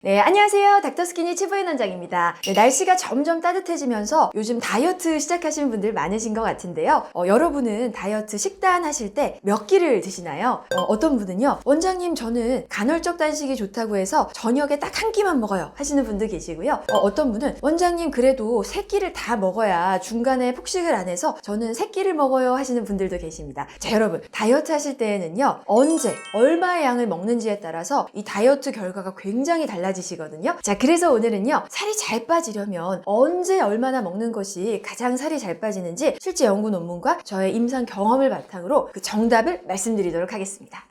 네, 안녕하세요. 닥터스키니 치부의 원장입니다. 네, 날씨가 점점 따뜻해지면서 요즘 다이어트 시작하시는 분들 많으신 것 같은데요. 여러분은 다이어트 식단 하실 때 몇 끼를 드시나요? 어떤 분은요, 원장님 저는 간헐적 단식이 좋다고 해서 저녁에 딱 한 끼만 먹어요 하시는 분도 계시고요. 어떤 분은 원장님 그래도 세 끼를 다 먹어야 중간에 폭식을 안 해서 저는 세 끼를 먹어요 하시는 분들도 계십니다. 자, 여러분 다이어트 하실 때에는요, 언제 얼마의 양을 먹는지에 따라서 이 다이어트 결과가 굉장히 달라지시거든요. 자, 그래서 오늘은요, 살이 잘 빠지려면 언제 얼마나 먹는 것이 가장 살이 잘 빠지는지 실제 연구 논문과 저의 임상 경험을 바탕으로 그 정답을 말씀드리도록 하겠습니다.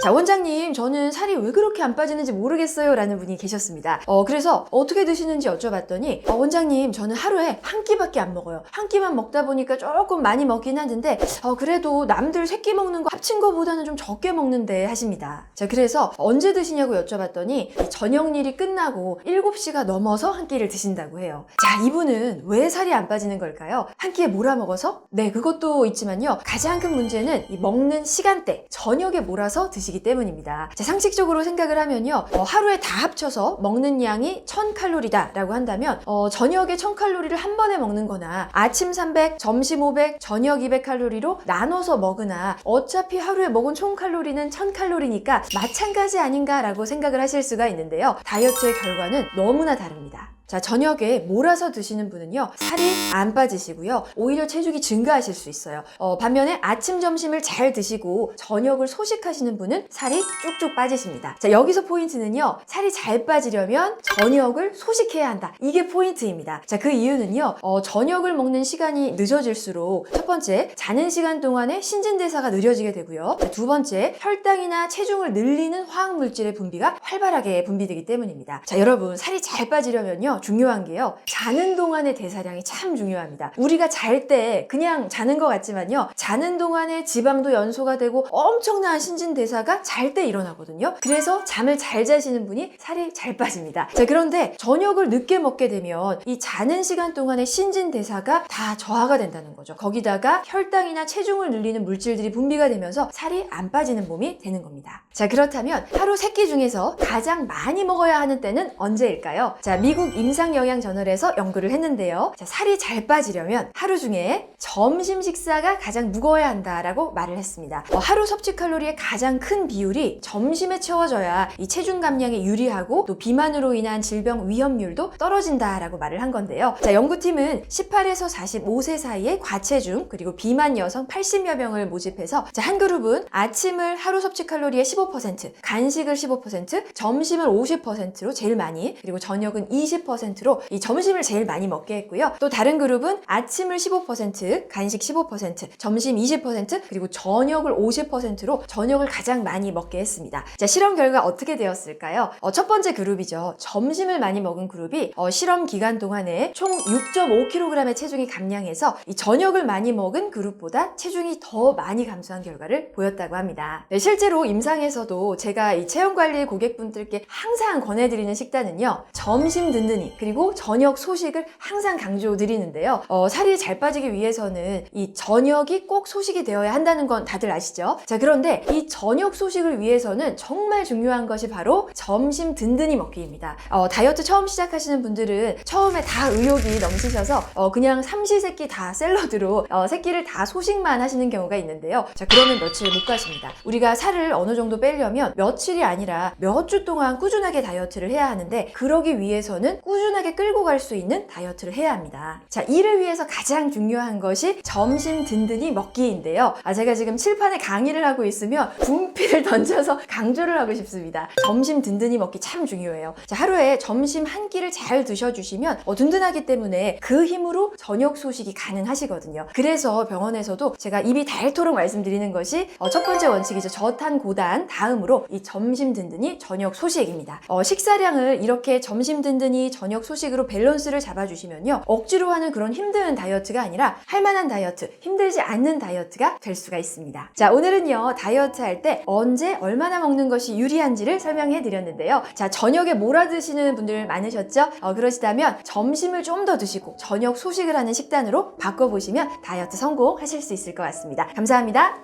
자, 원장님 저는 살이 왜 그렇게 안 빠지는지 모르겠어요 라는 분이 계셨습니다. 그래서 어떻게 드시는지 여쭤봤더니 원장님 저는 하루에 한 끼밖에 안 먹어요. 한 끼만 먹다 보니까 조금 많이 먹긴 하는데 그래도 남들 세 끼 먹는 거 합친 거보다는 좀 적게 먹는데 하십니다. 자, 그래서 언제 드시냐고 여쭤봤더니 저녁 일이 끝나고 7시가 넘어서 한 끼를 드신다고 해요. 자, 이분은 왜 살이 안 빠지는 걸까요? 한 끼에 몰아먹어서? 네, 그것도 있지만요, 가장 큰 문제는 이 먹는 시간대, 저녁에 몰아서 드시기 때문입니다. 자, 상식적으로 생각을 하면요, 하루에 다 합쳐서 먹는 양이 1000칼로리다 라고 한다면 저녁에 1000칼로리를 한 번에 먹는 거나 아침 300, 점심 500, 저녁 200칼로리로 나눠서 먹으나 어차피 하루에 먹은 총 칼로리는 1000칼로리니까 마찬가지 아닌가 라고 생각을 하실 수가 있는데요, 다이어트의 결과는 너무나 다릅니다. 자, 저녁에 몰아서 드시는 분은요, 살이 안 빠지시고요, 오히려 체중이 증가하실 수 있어요. 반면에 아침, 점심을 잘 드시고 저녁을 소식하시는 분은 살이 쭉쭉 빠지십니다. 자, 여기서 포인트는요, 살이 잘 빠지려면 저녁을 소식해야 한다. 이게 포인트입니다. 자, 그 이유는요, 저녁을 먹는 시간이 늦어질수록 첫 번째, 자는 시간 동안에 신진대사가 느려지게 되고요. 두 번째, 혈당이나 체중을 늘리는 화학물질의 분비가 활발하게 분비되기 때문입니다. 자, 여러분 살이 잘 빠지려면요, 중요한 게요, 자는 동안의 대사량이 참 중요합니다. 우리가 잘 때 그냥 자는 것 같지만요, 자는 동안에 지방도 연소가 되고 엄청난 신진대사가 잘 때 일어나거든요. 그래서 잠을 잘 자시는 분이 살이 잘 빠집니다. 자, 그런데 저녁을 늦게 먹게 되면 이 자는 시간 동안의 신진대사가 다 저하가 된다는 거죠. 거기다가 혈당이나 체중을 늘리는 물질들이 분비가 되면서 살이 안 빠지는 몸이 되는 겁니다. 자, 그렇다면 하루 3끼 중에서 가장 많이 먹어야 하는 때는 언제일까요? 자, 미국 임상영양저널에서 연구를 했는데요. 자, 살이 잘 빠지려면 하루 중에 점심 식사가 가장 무거워야 한다라고 말을 했습니다. 하루 섭취 칼로리의 가장 큰 비율이 점심에 채워져야 이 체중 감량에 유리하고 또 비만으로 인한 질병 위험률도 떨어진다라고 말을 한 건데요. 자, 연구팀은 18에서 45세 사이의 과체중 그리고 비만 여성 80여 명을 모집해서, 자, 한 그룹은 아침을 하루 섭취 칼로리의 15%, 간식을 15%, 점심을 50%로 제일 많이, 그리고 저녁은 20%로 이 점심을 제일 많이 먹게 했고요. 또 다른 그룹은 아침을 15%, 간식 15%, 점심 20%, 그리고 저녁을 50%로 저녁을 가장 많이 먹게 했습니다. 자, 실험 결과 어떻게 되었을까요? 첫 번째 그룹이죠. 점심을 많이 먹은 그룹이 실험 기간 동안에 총 6.5kg의 체중이 감량해서 이 저녁을 많이 먹은 그룹보다 체중이 더 많이 감소한 결과를 보였다고 합니다. 네, 실제로 임상에서도 제가 이 체형관리 고객분들께 항상 권해드리는 식단은요, 점심 든든히 그리고 저녁 소식을 항상 강조드리는데요. 살이 잘 빠지기 위해서는 이 저녁이 꼭 소식이 되어야 한다는 건 다들 아시죠? 자, 그런데 이 저녁 소식을 위해서는 정말 중요한 것이 바로 점심 든든히 먹기입니다. 다이어트 처음 시작하시는 분들은 처음에 다 의욕이 넘치셔서 그냥 삼시세끼 다 샐러드로 세끼를 다 소식만 하시는 경우가 있는데요. 자, 그러면 며칠 못 가십니다. 우리가 살을 어느 정도 빼려면 며칠이 아니라 몇 주 동안 꾸준하게 다이어트를 해야 하는데, 그러기 위해서는 꾸준하게 끌고 갈 수 있는 다이어트를 해야 합니다. 자, 이를 위해서 가장 중요한 것이 점심 든든히 먹기인데요. 제가 지금 칠판에 강의를 하고 있으면 분필을 던져서 강조를 하고 싶습니다. 점심 든든히 먹기 참 중요해요. 자, 하루에 점심 한 끼를 잘 드셔주시면 든든하기 때문에 그 힘으로 저녁 소식이 가능하시거든요. 그래서 병원에서도 제가 입이 닳도록 말씀드리는 것이 첫 번째 원칙이죠. 저탄 고단, 다음으로 이 점심 든든히 저녁 소식입니다. 식사량을 이렇게 점심 든든히 저녁 소식으로 밸런스를 잡아주시면요, 억지로 하는 그런 힘든 다이어트가 아니라 할만한 다이어트, 힘들지 않는 다이어트가 될 수가 있습니다. 자, 오늘은요, 다이어트 할 때 언제 얼마나 먹는 것이 유리한지를 설명해 드렸는데요. 자, 저녁에 몰아 드시는 분들 많으셨죠? 그러시다면 점심을 좀 더 드시고 저녁 소식을 하는 식단으로 바꿔보시면 다이어트 성공하실 수 있을 것 같습니다. 감사합니다.